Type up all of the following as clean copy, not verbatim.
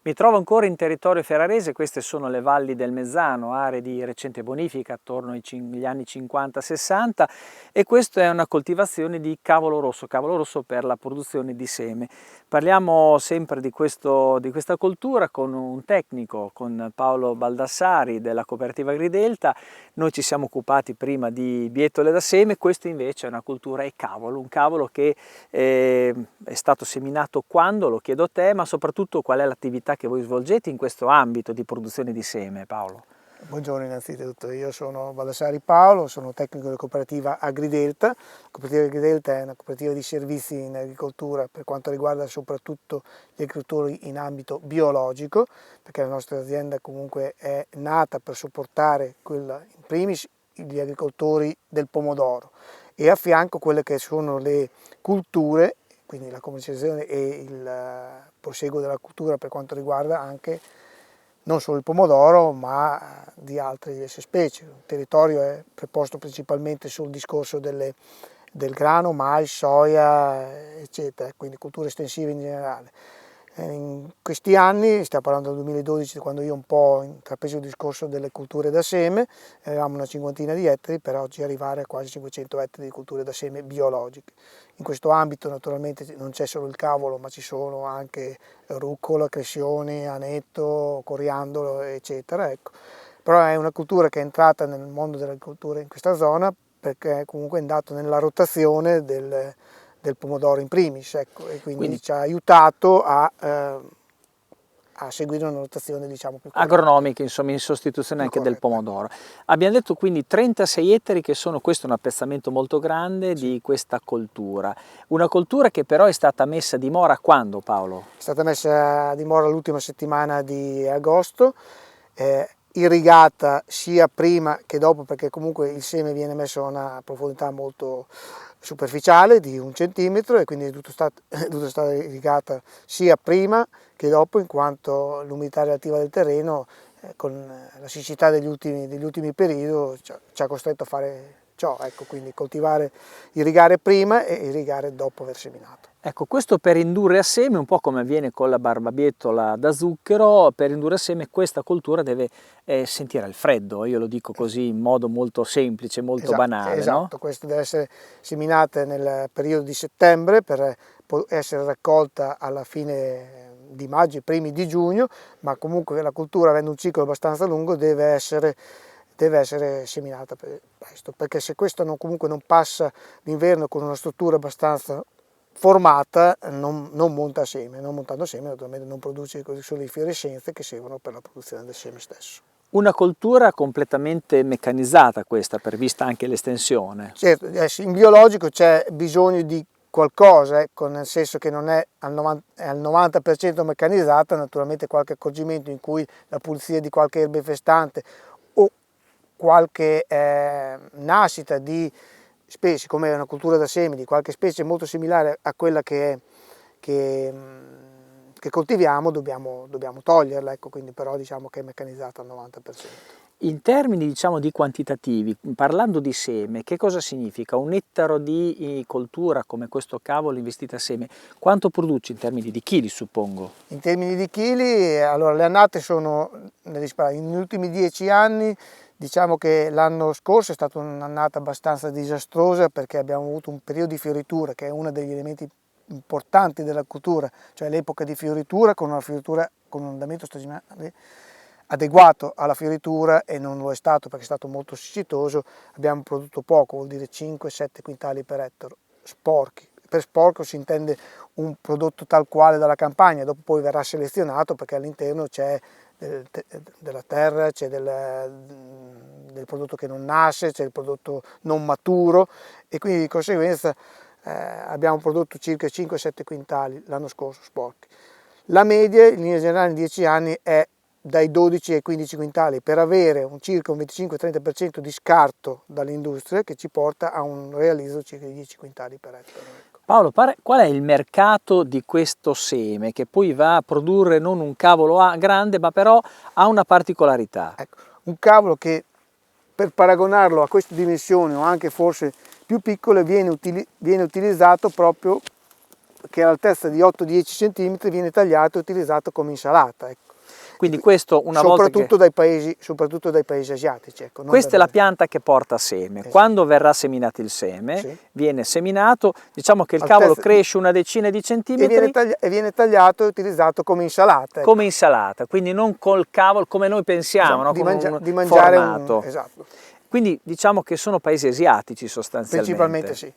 Mi trovo ancora in territorio ferrarese, queste sono le valli del Mezzano, aree di recente bonifica attorno agli anni 50-60 e questa è una coltivazione di cavolo rosso per la produzione di seme. Parliamo sempre di questa coltura con un tecnico, con Paolo Baldassari della cooperativa Agridelta. Noi ci siamo occupati prima di bietole da seme, questo invece è una coltura e cavolo, un cavolo che è stato seminato quando, lo chiedo a te, ma soprattutto qual è l'attività che voi svolgete in questo ambito di produzione di seme, Paolo? Buongiorno innanzitutto, io sono Baldassari Paolo, sono tecnico della cooperativa Agridelta. La cooperativa Agridelta è una cooperativa di servizi in agricoltura per quanto riguarda soprattutto gli agricoltori in ambito biologico, perché la nostra azienda comunque è nata per supportare in primis gli agricoltori del pomodoro e a fianco quelle che sono le culture, quindi la commercializzazione e il proseguo della cultura per quanto riguarda anche non solo il pomodoro ma di altre diverse specie. Il territorio è preposto principalmente sul discorso del grano, mais, soia, eccetera, quindi culture estensive in generale. In questi anni, stiamo parlando del 2012, quando io un po' ho intrapreso il discorso delle culture da seme, avevamo una cinquantina di ettari, per oggi arrivare a quasi 500 ettari di culture da seme biologiche. In questo ambito naturalmente non c'è solo il cavolo, ma ci sono anche rucola, crescioni, anetto, coriandolo, eccetera. Ecco. Però è una cultura che è entrata nel mondo dell'agricoltura in questa zona perché comunque è andato nella rotazione del pomodoro in primis, ecco, e quindi ci ha aiutato a seguire una rotazione diciamo più corretta. Agronomiche, insomma, in sostituzione anche del pomodoro. Abbiamo detto quindi 36 ettari che sono, questo è un appezzamento molto grande di questa coltura. Una coltura che però è stata messa a dimora quando, Paolo? È stata messa a dimora l'ultima settimana di agosto, irrigata sia prima che dopo, perché comunque il seme viene messo a una profondità molto superficiale di 1 centimetro e quindi è dovuto stare irrigata sia prima che dopo, in quanto l'umidità relativa del terreno con la siccità degli ultimi periodi ci ha costretto a fare ciò, ecco, quindi irrigare prima e irrigare dopo aver seminato. Ecco, questo per indurre a seme, un po' come avviene con la barbabietola da zucchero, per indurre a seme questa coltura deve sentire il freddo, io lo dico così in modo molto semplice, molto banale, esatto, no? questa deve essere seminata nel periodo di settembre per essere raccolta alla fine di maggio, i primi di giugno, ma comunque la coltura, avendo un ciclo abbastanza lungo, deve essere seminata presto, perché se questo comunque non passa l'inverno con una struttura abbastanza formata non monta seme, non montando seme naturalmente non produce solo le infiorescenze che servono per la produzione del seme stesso. Una coltura completamente meccanizzata questa, per vista anche l'estensione. Certo, in biologico c'è bisogno di qualcosa, ecco, nel senso che non è al 90% meccanizzata, naturalmente qualche accorgimento in cui la pulizia di qualche erba infestante o qualche nascita di specie, come una cultura da semi, di qualche specie molto similare a quella che coltiviamo, dobbiamo toglierla, ecco, quindi però diciamo che è meccanizzata al 90%. In termini diciamo di quantitativi, parlando di seme, che cosa significa un ettaro di coltura come questo cavolo investito a seme? Quanto produce in termini di chili, suppongo? In termini di chili, allora le annate sono negli ultimi 10 anni. Diciamo che l'anno scorso è stata un'annata abbastanza disastrosa perché abbiamo avuto un periodo di fioritura che è uno degli elementi importanti della cultura, cioè l'epoca di fioritura con un andamento stagionale adeguato alla fioritura, e non lo è stato perché è stato molto siccitoso. Abbiamo prodotto poco, vuol dire 5-7 quintali per ettaro, sporchi. Per sporco si intende un prodotto tal quale dalla campagna, dopo poi verrà selezionato perché all'interno c'è della terra, c'è del prodotto che non nasce, c'è il prodotto non maturo e quindi di conseguenza abbiamo prodotto circa 5-7 quintali l'anno scorso sporchi. La media in linea generale in 10 anni è dai 12 ai 15 quintali per avere circa un 25-30% di scarto dall'industria che ci porta a un realizzo circa di 10 quintali per ettaro. Paolo, qual è il mercato di questo seme che poi va a produrre non un cavolo grande ma però ha una particolarità? Ecco, un cavolo che per paragonarlo a queste dimensioni o anche forse più piccole viene utilizzato proprio che è all'altezza di 8-10 cm viene tagliato e utilizzato come insalata. Ecco. Quindi questo una volta che... soprattutto dai paesi asiatici. Ecco, Questa è la pianta che porta seme. Esatto. Quando verrà seminato il seme, sì, viene seminato, diciamo che il cavolo cresce una decina di centimetri e viene tagliato e utilizzato come insalata. Ecco. Come insalata, quindi non col cavolo come noi pensiamo, esatto, no? di mangiare formato. Esatto. Quindi diciamo che sono paesi asiatici sostanzialmente. Principalmente sì.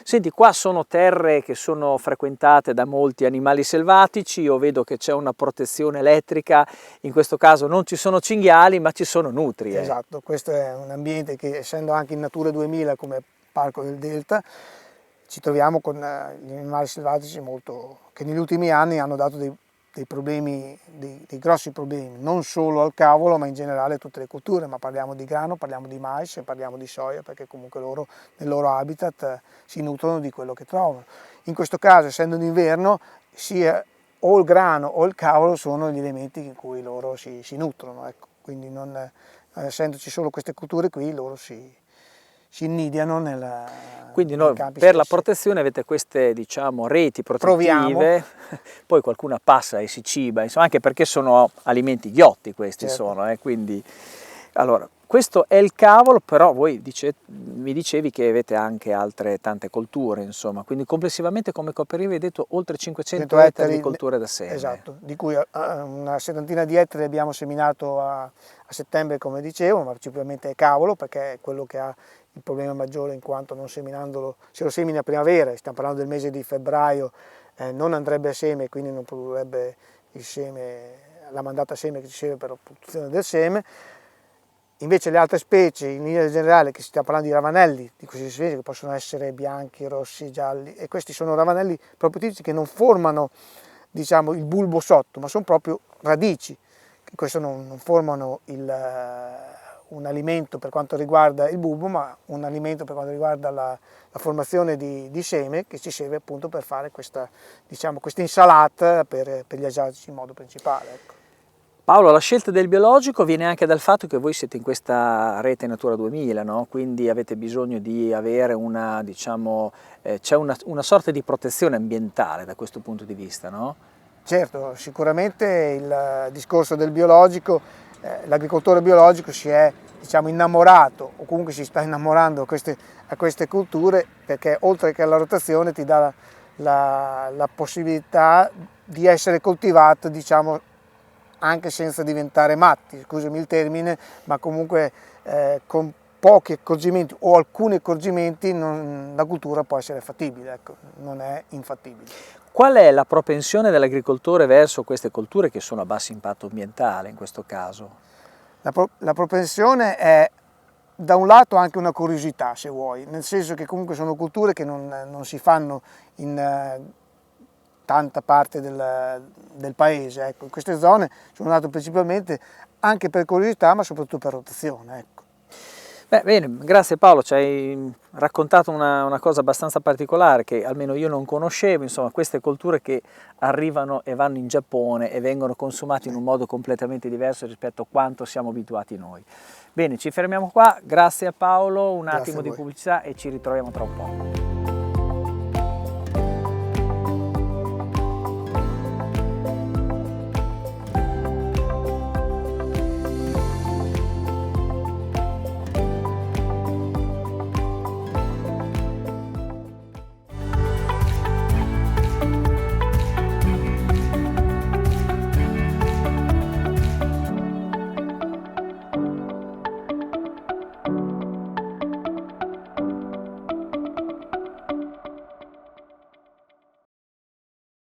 Senti, qua sono terre che sono frequentate da molti animali selvatici, io vedo che c'è una protezione elettrica, in questo caso non ci sono cinghiali ma ci sono nutrie. Esatto, questo è un ambiente che, essendo anche in Natura 2000 come Parco del Delta, ci troviamo con gli animali selvatici che negli ultimi anni hanno dato dei problemi, dei grossi problemi, non solo al cavolo ma in generale a tutte le colture, ma parliamo di grano, parliamo di mais e parliamo di soia, perché comunque loro nel loro habitat si nutrono di quello che trovano. In questo caso, essendo d'inverno, sia o il grano o il cavolo sono gli elementi in cui loro si nutrono, ecco. Quindi non essendoci solo queste culture qui, loro si innidiano quindi nei campi per la stessi. protezione avete queste, diciamo, reti protettive, poi qualcuna passa e si ciba, insomma, anche perché sono alimenti ghiotti questi, certo. sono, quindi... Allora, questo è il cavolo, però voi mi dicevi che avete anche altre tante colture, insomma, quindi complessivamente come cooperativa hai detto oltre 500 ettari di colture da seme. Esatto, di cui una settantina di ettari abbiamo seminato a settembre, come dicevo, ma principalmente è cavolo, perché è quello che ha il problema maggiore, in quanto non seminandolo, se lo semina a primavera, stiamo parlando del mese di febbraio, non andrebbe a seme, quindi non produrrebbe il seme, la mandata seme che ci serve per la produzione del seme. Invece le altre specie, in linea generale, che si sta parlando di ravanelli, di questi specie che possono essere bianchi, rossi, gialli, e questi sono ravanelli proprio tipici che non formano, diciamo, il bulbo sotto, ma sono proprio radici. Questo non formano un alimento per quanto riguarda il bulbo, ma un alimento per quanto riguarda la formazione di seme, che ci serve appunto per fare questa, diciamo, questa insalata per gli asiatici in modo principale. Ecco. Paolo, la scelta del biologico viene anche dal fatto che voi siete in questa rete Natura 2000, no? Quindi avete bisogno di avere una, diciamo, c'è una sorta di protezione ambientale da questo punto di vista, no? Certo, sicuramente il discorso del biologico, l'agricoltore biologico si è, diciamo, innamorato, o comunque si sta innamorando a queste culture, perché oltre che alla rotazione ti dà la possibilità di essere coltivato, diciamo, anche senza diventare matti, scusami il termine, ma comunque con pochi accorgimenti o alcuni accorgimenti la cultura può essere fattibile, ecco, non è infattibile. Qual è la propensione dell'agricoltore verso queste colture che sono a basso impatto ambientale in questo caso? La propensione è da un lato anche una curiosità, se vuoi, nel senso che comunque sono culture che non si fanno in tanta parte del paese, ecco. In queste zone sono nato principalmente anche per curiosità, ma soprattutto per rotazione. Ecco. Beh, bene, grazie Paolo, ci hai raccontato una cosa abbastanza particolare che almeno io non conoscevo, insomma queste colture che arrivano e vanno in Giappone e vengono consumate in un modo completamente diverso rispetto a quanto siamo abituati noi. Bene, ci fermiamo qua, grazie a Paolo, un attimo di pubblicità e ci ritroviamo tra un po'.